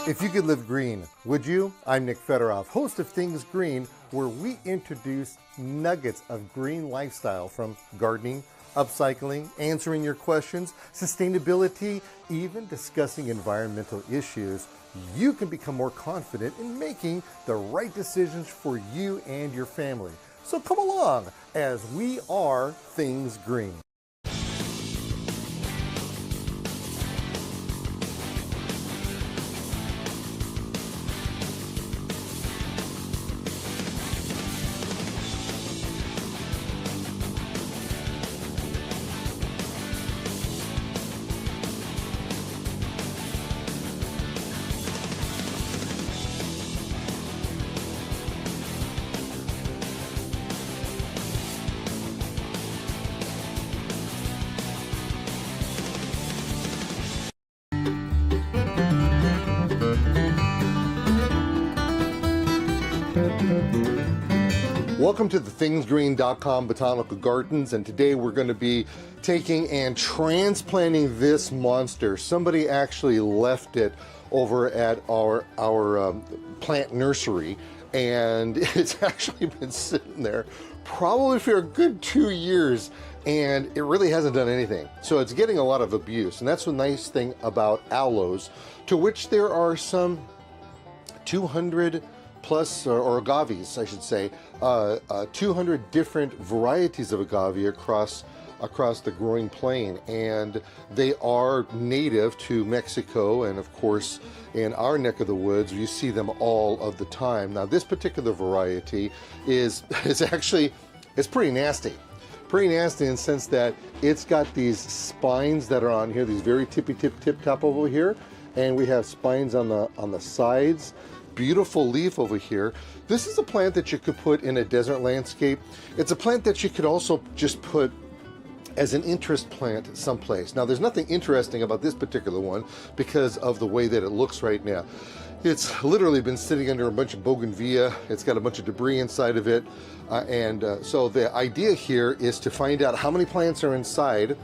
If you could live green, would you? I'm Nick Federoff, host of Things Green, where we introduce nuggets of green lifestyle from gardening, upcycling, answering your questions, sustainability, even discussing environmental issues. You can become more confident in making the right decisions for you and your family. So come along as we are Things Green. Welcome to the thingsgreen.com botanical gardens, and today we're going to be taking and transplanting this monster. Somebody actually left it over at our plant nursery, and it's actually been sitting there probably for a good 2 years, and it really hasn't done anything. So it's getting a lot of abuse, and that's the nice thing about aloes, to which there are some 200 plus, or agaves, I should say, 200 different varieties of agave across the growing plain, and they are native to Mexico, and of course in our neck of the woods you see them all of the time. Now this particular variety is actually, it's pretty nasty in the sense that it's got these spines that are on here, these very tip top over here, and we have spines on the sides. Beautiful leaf over here. This is a plant that you could put in a desert landscape. It's a plant that you could also just put as an interest plant someplace. Now there's nothing interesting about this particular one because of the way that it looks right now. It's literally been sitting under a bunch of bougainvillea. It's got a bunch of debris inside of it, so the idea here is to find out how many plants are inside,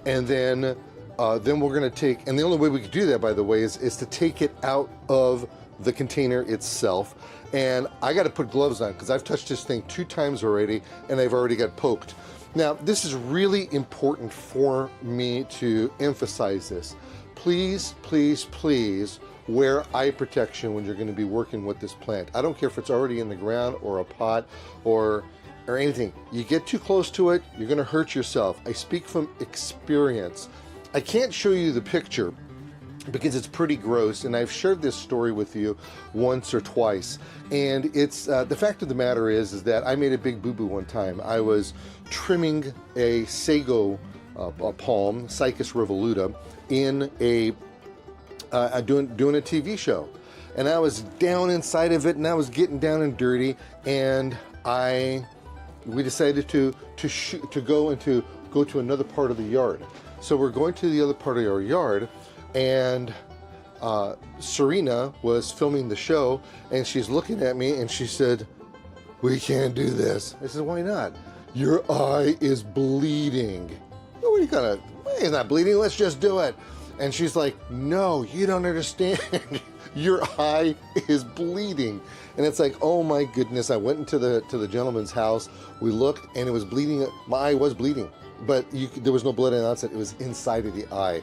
and then we're going to take, and the only way we could do that, by the way, is to take it out of the container itself. And I got to put gloves on because I've touched this thing 2 times already and I've already got poked. Now this is really important for me to emphasize this. Please, please, please wear eye protection when you're going to be working with this plant. I don't care if it's already in the ground or a pot or anything. You get too close to it, you're going to hurt yourself. I speak from experience. I can't show you the picture because it's pretty gross, and I've shared this story with you once or twice, and it's the fact of the matter is that I made a big boo-boo one time. I was trimming a sago palm, Cycas revoluta, in doing a TV show, and I was down inside of it, and I was getting down and dirty, and we decided to go to another part of the yard. So we're going to the other part of our yard, and Serena was filming the show, and she's looking at me and she said, "We can't do this." I said, "Why not?" "Your eye is bleeding." "Oh, what are you gonna, it's not bleeding, let's just do it." And she's like, "No, you don't understand. Your eye is bleeding." And it's like, oh my goodness. I went into the gentleman's house, we looked, and it was bleeding. My eye was bleeding, but there was no blood on the outside. It was inside of the eye.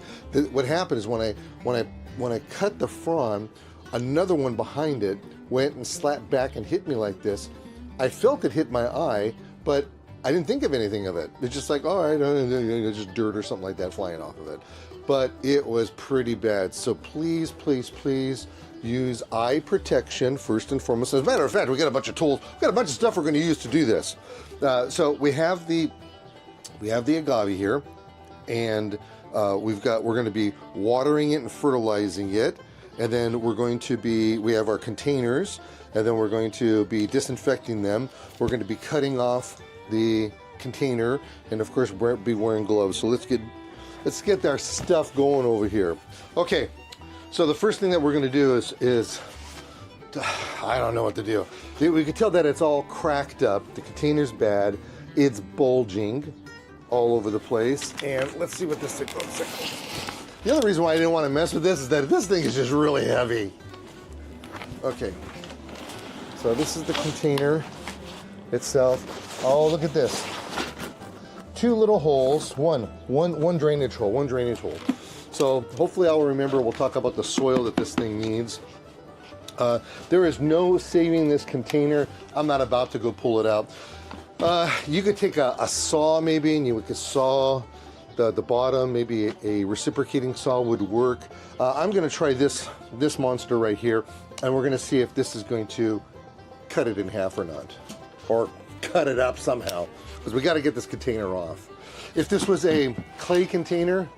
What happened is when I cut the frond, another one behind it went and slapped back and hit me like this. I felt it hit my eye, but I didn't think of anything of it. It's just like, all right, just dirt or something like that flying off of it. But it was pretty bad. So please, please, please use eye protection first and foremost. As a matter of fact, we got a bunch of tools, we got a bunch of stuff we're going to use to do this. So we have the agave here, and we're going to be watering it and fertilizing it, and then we have our containers, and then we're going to be disinfecting them. We're going to be cutting off the container, and of course be wearing gloves. So let's get our stuff going over here. Okay, so the first thing that we're going to do is I don't know what to do. We can tell that it's all cracked up. The container's bad. It's bulging all over the place. And let's see what this thing looks like. The other reason why I didn't want to mess with this is that this thing is just really heavy. Okay, so this is the container itself. Oh, look at this. Two little holes, one drainage hole. So hopefully I'll remember, we'll talk about the soil that this thing needs. There is no saving this container. I'm not about to go pull it out. You could take a saw maybe, and you could saw the bottom. Maybe a reciprocating saw would work. I'm gonna try this monster right here, and we're gonna see if this is going to cut it in half or not, or cut it up somehow, because we got to get this container off. If this was a clay container,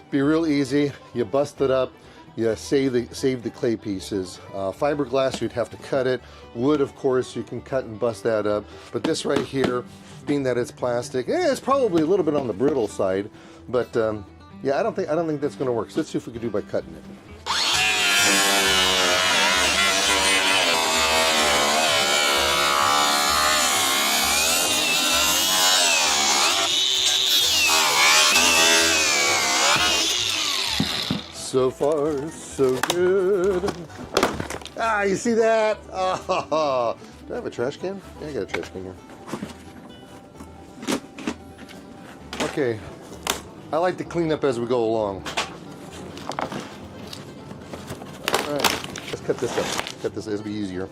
be real easy. You bust it up, you save the clay pieces. Fiberglass, you'd have to cut it. Wood, of course, you can cut and bust that up. But this right here, being that it's plastic, it's probably a little bit on the brittle side. But yeah, I don't think that's going to work. So let's see if we can do by cutting it. So far, so good. Ah, you see that? Oh, do I have a trash can? Yeah, I got a trash can here. Okay, I like to clean up as we go along. All right, let's cut this up. Cut this, it'll be easier.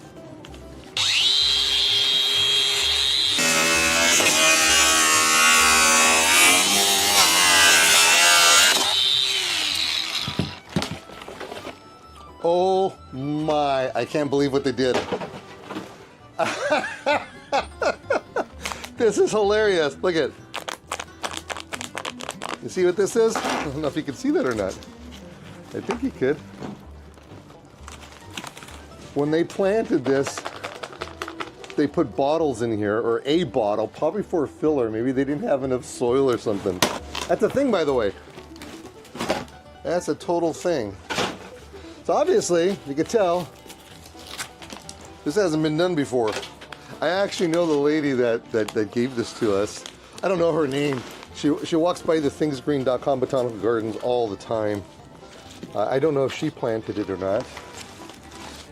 Oh my, I can't believe what they did. This is hilarious. Look at. You see what this is? I don't know if you can see that or not. I think you could. When they planted this, they put bottles in here, or a bottle, probably for a filler. Maybe they didn't have enough soil or something. That's a thing, by the way. That's a total thing. So obviously, you can tell, this hasn't been done before. I actually know the lady that gave this to us. I don't know her name. She walks by the thingsgreen.com botanical gardens all the time. I don't know if she planted it or not.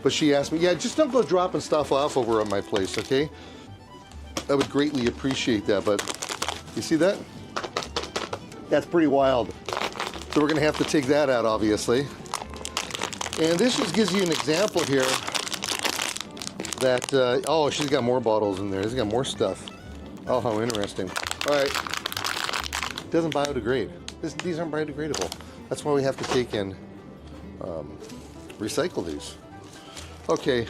But she asked me, yeah, just don't go dropping stuff off over at my place, okay? I would greatly appreciate that, but you see that? That's pretty wild. So we're gonna have to take that out, obviously. And this just gives you an example here that, oh, she's got more bottles in there. She's got more stuff. Oh, how interesting. All right. It doesn't biodegrade. These aren't biodegradable. That's why we have to take in, recycle these. Okay.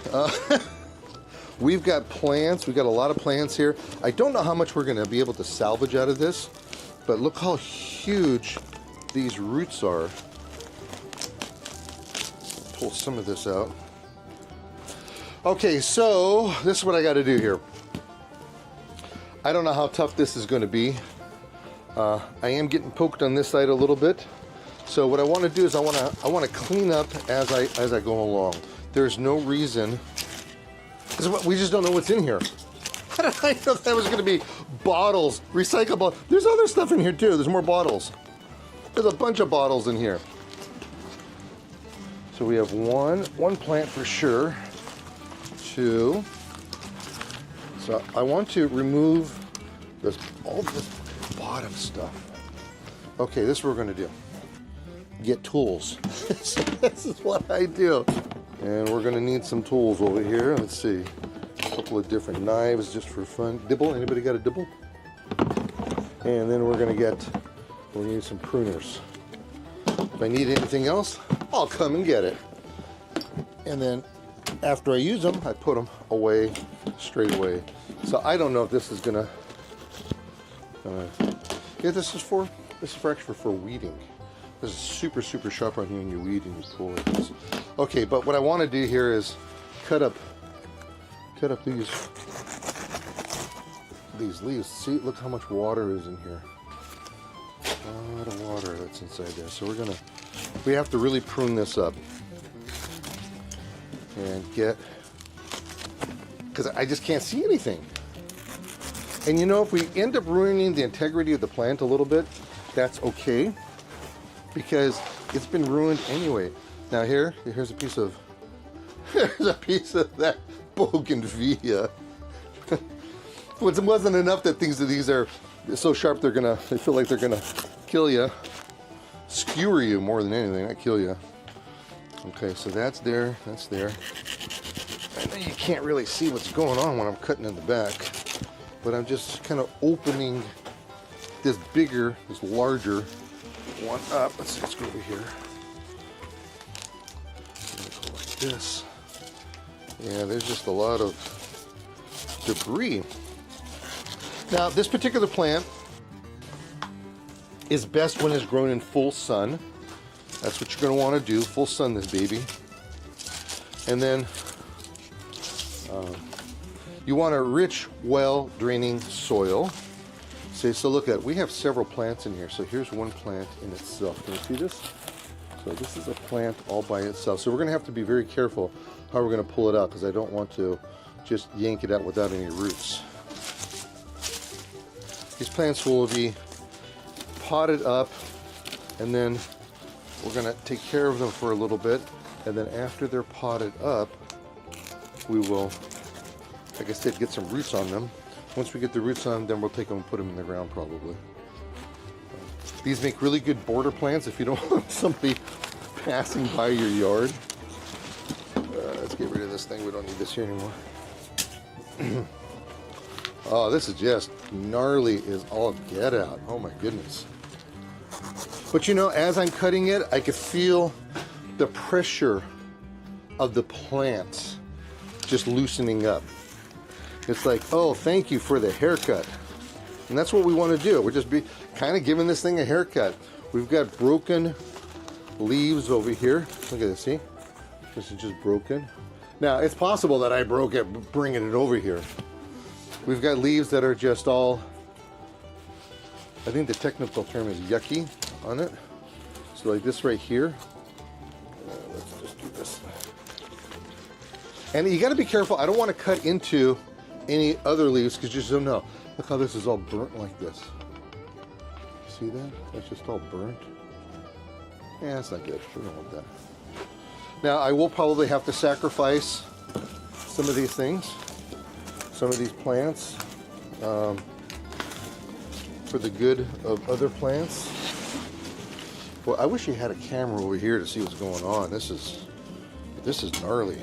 We've got plants. We've got a lot of plants here. I don't know how much we're going to be able to salvage out of this, but look how huge these roots are. Pull some of this out. Okay, so this is what I got to do here. I don't know how tough this is going to be. I am getting poked on this side a little bit. So what I want to do is I want to clean up as I go along. There's no reason. We just don't know what's in here. How did I know that was going to be bottles, recyclable? There's other stuff in here too. There's more bottles. There's a bunch of bottles in here. So we have one plant for sure. Two. So I want to remove all this bottom stuff. Okay, this is what we're going to do. Get tools. So this is what I do. And we're going to need some tools over here. Let's see. A couple of different knives just for fun. Dibble? Anybody got a dibble? And then we're going to need some pruners. If I need anything else, I'll come and get it. And then after I use them, I put them away straight away. So I don't know if this is gonna. Yeah, this is actually for weeding. This is super sharp on here when you're weeding. You pull it. Okay, but what I want to do here is cut up these leaves. See, look how much water is in here. A lot of water that's inside there. So we have to really prune this up and because I just can't see anything. And you know, if we end up ruining the integrity of the plant a little bit, that's okay, because it's been ruined anyway. Now here's a piece of There's a piece of that bougainvillea. It wasn't enough that these are so sharp they feel like they're gonna kill you. Skewer you more than anything, not kill you. Okay, so that's there, that's there. I know you can't really see what's going on when I'm cutting in the back, but I'm just kind of opening this larger one up. Let's go over here. Go like this. Yeah, there's just a lot of debris. Now, this particular plant is best when it's grown in full sun. That's what you're going to want to do, full sun this baby. And then you want a rich, well-draining soil. So look at it. We have several plants in here. So here's one plant in itself. Can you see this? So this is a plant all by itself. So we're going to have to be very careful how we're going to pull it out, because I don't want to just yank it out without any roots. These plants will be potted up, and then we're going to take care of them for a little bit, and then after they're potted up, we will, like I said, get some roots on them. Once we get the roots on them, then we'll take them and put them in the ground probably. These make really good border plants if you don't want somebody passing by your yard. Let's get rid of this thing. We don't need this here anymore. Oh, this is just gnarly as all get out. Oh my goodness. But you know, as I'm cutting it, I could feel the pressure of the plant just loosening up. It's like, oh, thank you for the haircut. And that's what we want to do. We're just kind of giving this thing a haircut. We've got broken leaves over here. Look at this, see? This is just broken. Now, it's possible that I broke it bringing it over here. We've got leaves that are just all, I think the technical term is yucky on it. So like this right here. Let's just do this. And you got to be careful. I don't want to cut into any other leaves because you just don't know. Look how this is all burnt like this. See that? That's just all burnt. Yeah, that's not good. We don't want that. Now, I will probably have to sacrifice some of these things, some of these plants, for the good of other plants. Well, I wish you had a camera over here to see what's going on. This is gnarly.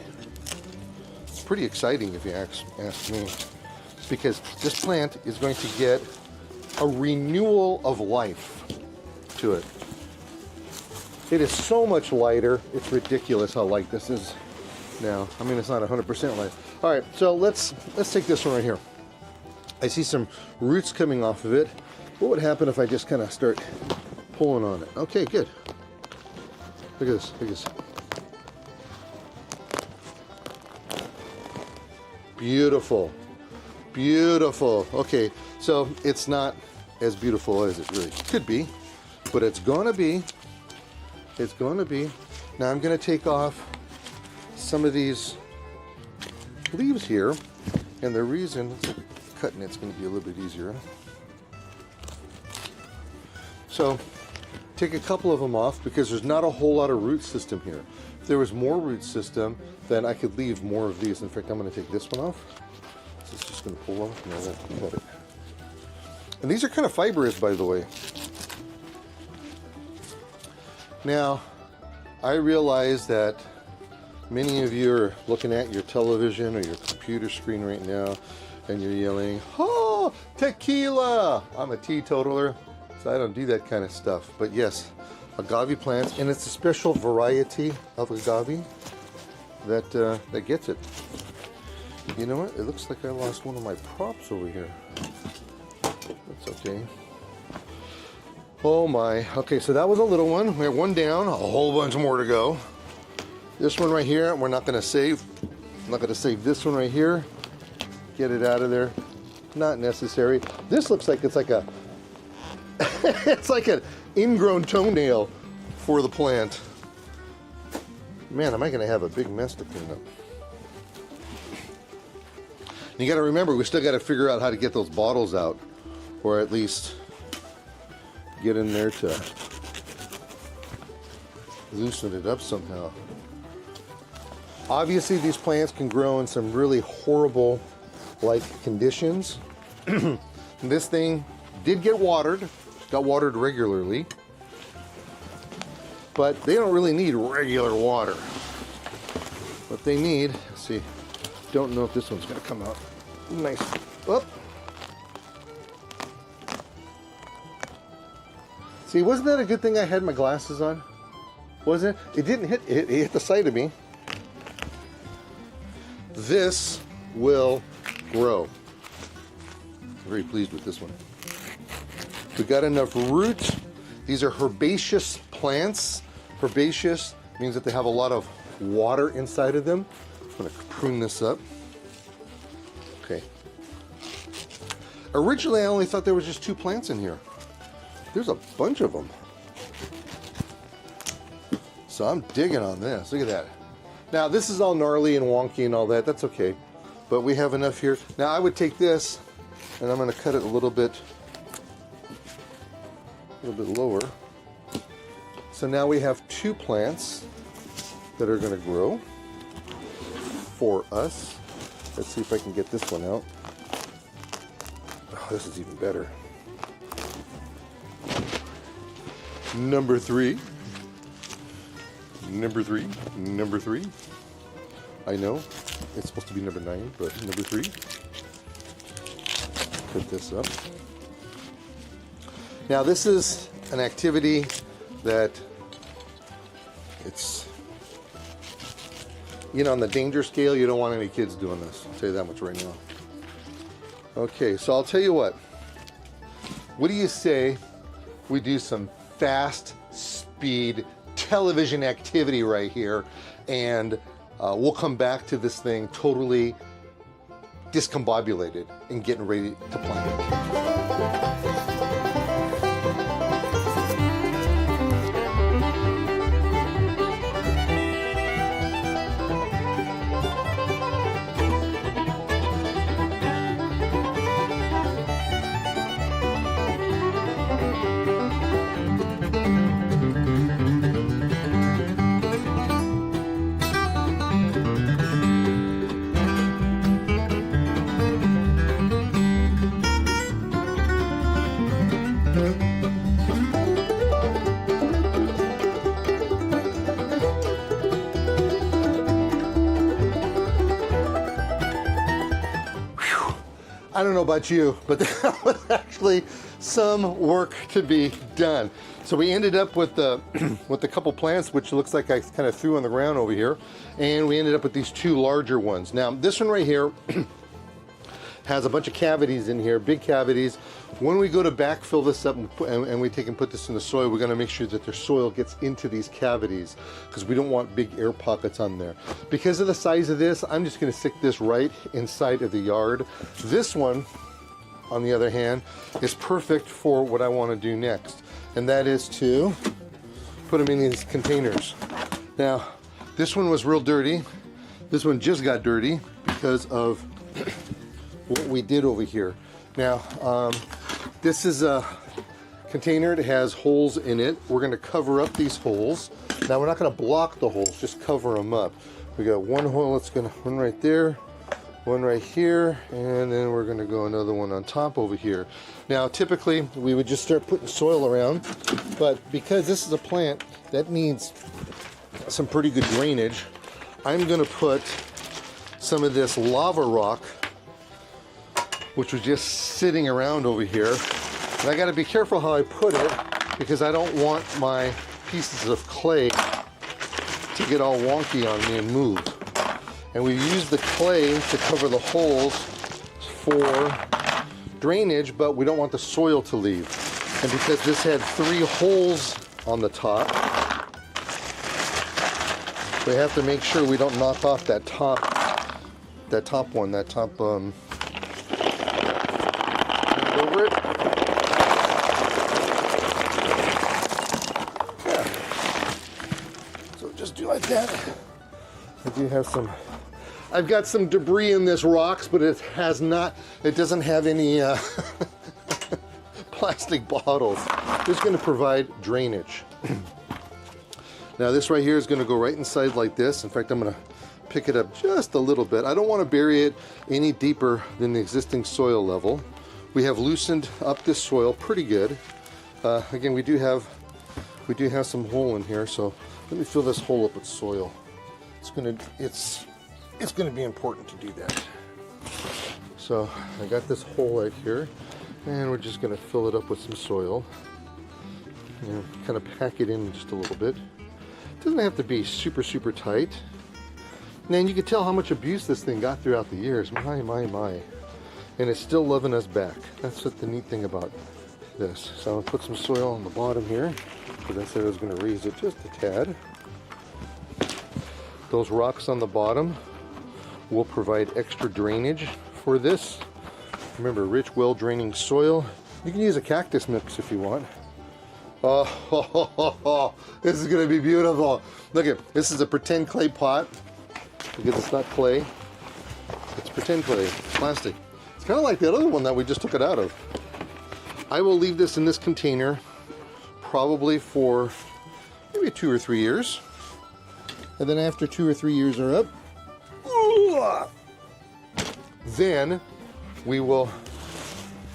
It's pretty exciting if you ask me, because this plant is going to get a renewal of life to it. It is so much lighter. It's ridiculous how light this is now. I mean, it's not 100% light. All right, so let's take this one right here. I see some roots coming off of it. What would happen if I just kind of start pulling on it? Okay, good. Look at this. Look at this. Beautiful. Beautiful. Okay, so it's not as beautiful as it really could be, but it's gonna be. It's gonna be. Now I'm gonna take off some of these leaves here, and the reason cutting it's gonna be a little bit easier. So take a couple of them off because there's not a whole lot of root system here. If there was more root system, then I could leave more of these. In fact, I'm gonna take this one off. So it's just gonna pull off. No, that cut it. And these are kind of fibrous, by the way. Now, I realize that many of you are looking at your television or your computer screen right now, and you're yelling, "Oh, tequila!" I'm a teetotaler, so I don't do that kind of stuff. But yes, agave plants, and it's a special variety of agave that gets it. You know what? It looks like I lost one of my props over here. That's okay. Oh my. Okay, so that was a little one. We have one down, a whole bunch more to go. This one right here, we're not gonna save. I'm not gonna save this one right here. Get it out of there. Not necessary. This looks like it's like a, it's like an ingrown toenail for the plant. Man, am I gonna have a big mess to clean up. And you gotta remember, we still gotta figure out how to get those bottles out, or at least get in there to loosen it up somehow. Obviously, these plants can grow in some really horrible like conditions. This thing did get watered, got watered regularly, but they don't really need regular water. What they need, let's see, don't know if this one's gonna come out nice. Up. See, wasn't that a good thing I had my glasses on? Wasn't it? It didn't hit, it hit the side of me. This will grow. I'm very pleased with this one. We got enough root. These are herbaceous plants. Herbaceous means that they have a lot of water inside of them. I'm gonna prune this up. Okay. Originally, I only thought there was just 2 plants in here. There's a bunch of them. So I'm digging on this. Look at that. Now, this is all gnarly and wonky and all that. That's okay. But we have enough here. Now, I would take this, and I'm going to cut it a little bit lower. So now we have 2 plants that are going to grow for us. Let's see if I can get this one out. Oh, this is even better. Number 3. Number 3. Number 3. I know it's supposed to be number 9, but number 3. Put this up. Now, this is an activity that it's, you know, on the danger scale, you don't want any kids doing this. I'll tell you that much right now. Okay, so I'll tell you what. What do you say we do some fast speed television activity right here, and we'll come back to this thing totally discombobulated and getting ready to plant it. I don't know about you, but that was actually some work to be done. So we ended up with the with a couple plants, which looks like I kind of threw on the ground over here, and we ended up with these 2 larger ones. Now this one right here has a bunch of cavities in here, big cavities. When we go to backfill this up and we take and put this in the soil, we're going to make sure that the soil gets into these cavities, because we don't want big air pockets on there. Because of the size of this, I'm just going to stick this right inside of the yard. This one, on the other hand, is perfect for what I want to do next, and that is to put them in these containers. Now, this one was real dirty. This one just got dirty because of what we did over here. Now, this is a container. It has holes in it. We're going to cover up these holes. Now, we're not going to block the holes, just cover them up. We got one hole, one right there, one right here, and then we're going to go another one on top over here. Now, typically, we would just start putting soil around, but because this is a plant that needs some pretty good drainage, I'm going to put some of this lava rock, which was just sitting around over here. And I got to be careful how I put it, because I don't want my pieces of clay to get all wonky on me and move. And we use the clay to cover the holes for drainage, but we don't want the soil to leave. And because this had 3 holes on the top, we have to make sure we don't knock off that top one, over it. Yeah. So just do like that. I do have some, I've got some debris in this rocks, but it doesn't have any plastic bottles. It's going to provide drainage. Now this right here is going to go right inside like this. In fact, I'm going to pick it up just a little bit. I don't want to bury it any deeper than the existing soil level. We have loosened up this soil pretty good. Again, we do have some hole in here, so let me fill this hole up with soil. It's gonna be important to do that. So I got this hole right here, and we're just gonna fill it up with some soil. And kind of pack it in just a little bit. It doesn't have to be super, super tight. And you can tell how much abuse this thing got throughout the years. My, my, my. And it's still loving us back. That's what the neat thing about this. So I'll put some soil on the bottom here, because I said I was going to raise it just a tad. Those rocks on the bottom will provide extra drainage for this. Remember, rich, well-draining soil. You can use a cactus mix if you want. Oh, this is going to be beautiful. Look at this is a pretend clay pot, because it's not clay. It's pretend clay. It's plastic. It's kind of like that other one that we just took it out of. I will leave this in this container probably for maybe 2 or 3 years. And then after 2 or 3 years are up, then we will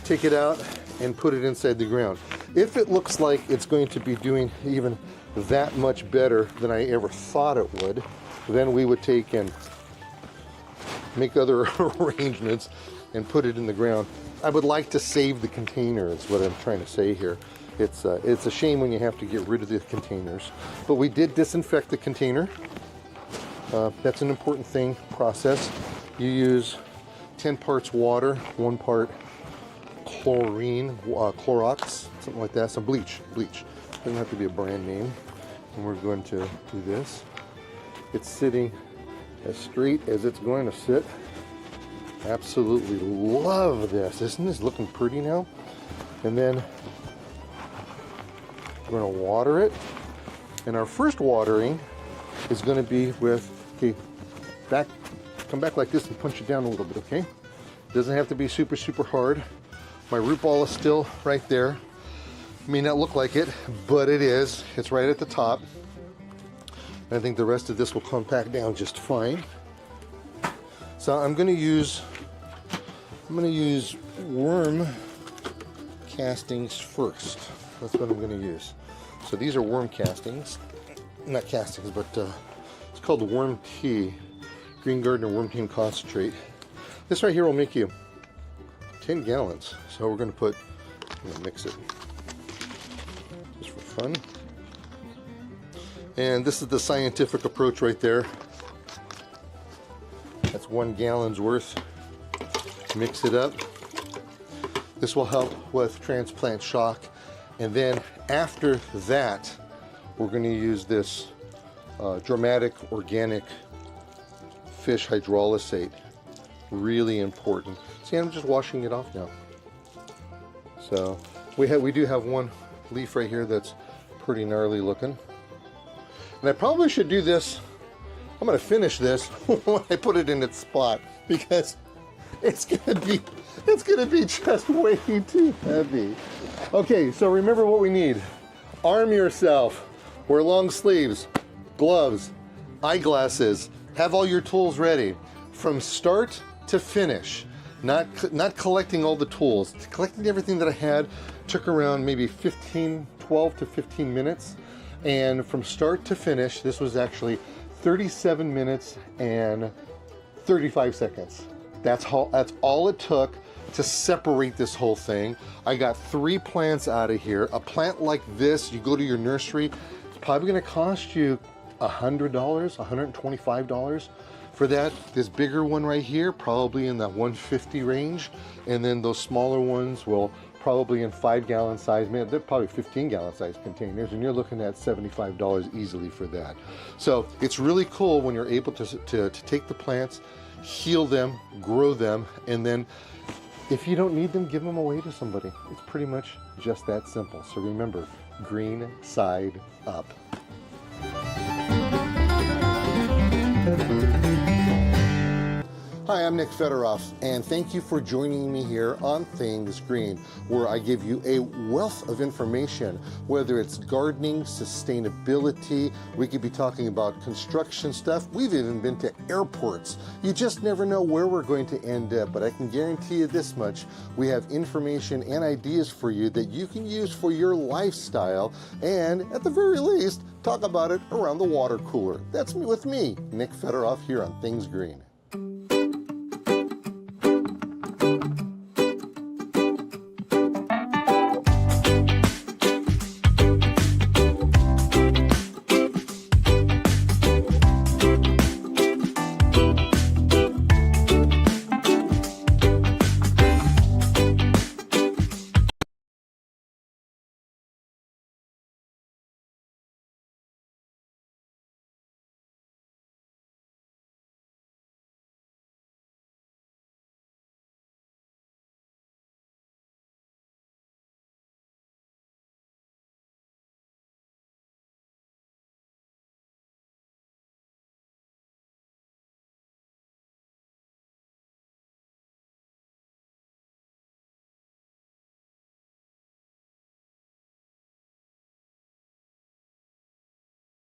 take it out and put it inside the ground. If it looks like it's going to be doing even that much better than I ever thought it would, then we would take and make other arrangements and put it in the ground. I would like to save the container is what I'm trying to say here. It's a shame when you have to get rid of the containers. But we did disinfect the container. That's an important process. You use 10 parts water, 1 part chlorine, Clorox, something like that, some bleach. Doesn't have to be a brand name. And we're going to do this. It's sitting as straight as it's going to sit. Absolutely love this. Isn't this looking pretty now? And then we're going to water it. And our first watering is going to be with, okay, come back like this and punch it down a little bit, okay? Doesn't have to be super, super hard. My root ball is still right there. May not look like it, but it is. It's right at the top. I think the rest of this will compact down just fine. So I'm going to use worm castings first. That's what I'm going to use. So these are worm castings, not castings, but it's called Worm Tea, Green Gardener Worm Tea Concentrate. This right here will make you 10 gallons. So we're going to mix it just for fun. And this is the scientific approach right there. That's 1 gallon's worth. Mix it up. This will help with transplant shock. And then after that, we're going to use this dramatic organic fish hydrolysate. Really important. See, I'm just washing it off now. So we do have one leaf right here that's pretty gnarly looking. And I probably should do this. I'm going to finish this when I put it in its spot, because it's going to be just way too heavy. Okay, so remember what we need. Arm yourself. Wear long sleeves, gloves, eyeglasses. Have all your tools ready from start to finish. Not collecting all the tools. Collecting everything that I had took around maybe 12 to 15 minutes. And from start to finish, this was actually 37 minutes and 35 seconds. That's all it took to separate this whole thing. I got 3 plants out of here. A plant like this, you go to your nursery, it's probably gonna cost you $100, $125 for that. This bigger one right here, probably in the $150 range. And then those smaller ones will probably in 5-gallon size, man, they're probably 15-gallon size containers, and you're looking at $75 easily for that. So it's really cool when you're able to take the plants, heal them, grow them, and then if you don't need them, give them away to somebody. It's pretty much just that simple. So remember, green side up. Hi, I'm Nick Federoff, and thank you for joining me here on Things Green, where I give you a wealth of information, whether it's gardening, sustainability, we could be talking about construction stuff, we've even been to airports. You just never know where we're going to end up, but I can guarantee you this much, we have information and ideas for you that you can use for your lifestyle, and at the very least, talk about it around the water cooler. That's me with me, Nick Federoff, here on Things Green.